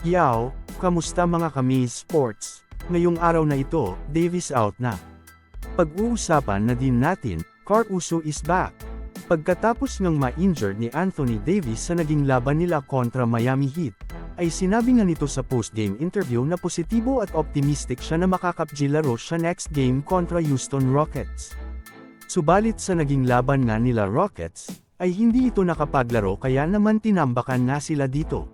Yao, kamusta mga Kamiz Sports? Ngayong araw na ito, Davis out na. Pag-uusapan na din natin, Caruso is back. Pagkatapos ngang ma-injured ni Anthony Davis sa naging laban nila kontra Miami Heat, ay sinabi nga nito sa post-game interview na positibo at optimistic siya na makakapjilaro siya next game kontra Houston Rockets. Subalit sa naging laban nga nila Rockets, ay hindi ito nakapaglaro kaya naman tinambakan nga sila dito.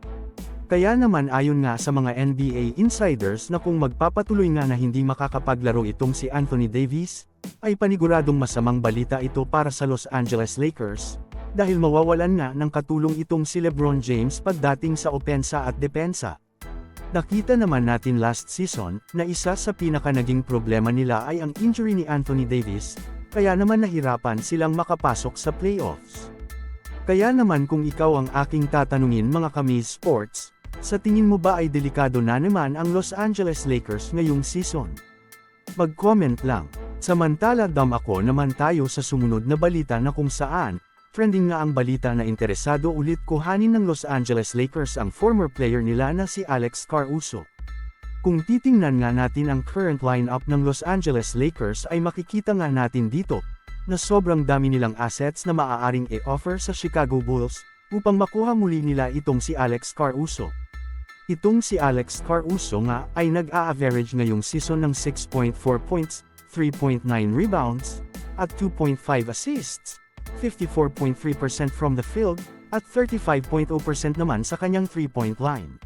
Kaya naman ayon nga sa mga NBA insiders na kung magpapatuloy nga na hindi makakapaglaro itong si Anthony Davis, ay paniguradong masamang balita ito para sa Los Angeles Lakers, dahil mawawalan nga ng katulong itong si LeBron James pagdating sa opensa at depensa. Nakita naman natin last season, na isa sa pinaka naging problema nila ay ang injury ni Anthony Davis, kaya naman nahirapan silang makapasok sa playoffs. Kaya naman kung ikaw ang aking tatanungin mga Kamiz Sports, sa tingin mo ba ay delikado na naman ang Los Angeles Lakers ngayong season? Mag-comment lang. Samantala ako naman tayo sa sumunod na balita na kung saan, trending nga ang balita na interesado ulit kuhanin ng Los Angeles Lakers ang former player nila na si Alex Caruso. Kung titingnan nga natin ang current lineup ng Los Angeles Lakers ay makikita nga natin dito, na sobrang dami nilang assets na maaaring i-offer sa Chicago Bulls, upang makuha muli nila itong si Alex Caruso. Itong si Alex Caruso nga ay nag-a-average ngayong season ng 6.4 points, 3.9 rebounds, at 2.5 assists, 54.3% from the field, at 35.0% naman sa kanyang 3-point line.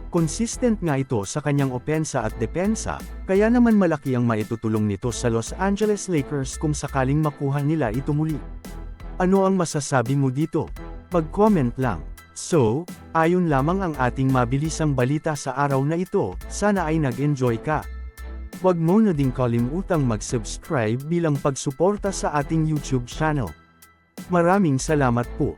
Consistent nga ito sa kanyang opensa at depensa, kaya naman malaki ang maitutulong nito sa Los Angeles Lakers kung sakaling makuha nila ito muli. Ano ang masasabi mo dito? Mag-comment lang. So, ayon lamang ang ating mabilisang balita sa araw na ito, sana ay nag-enjoy ka. Huwag mo na ding kalimutang mag-subscribe bilang pagsuporta sa ating YouTube channel. Maraming salamat po.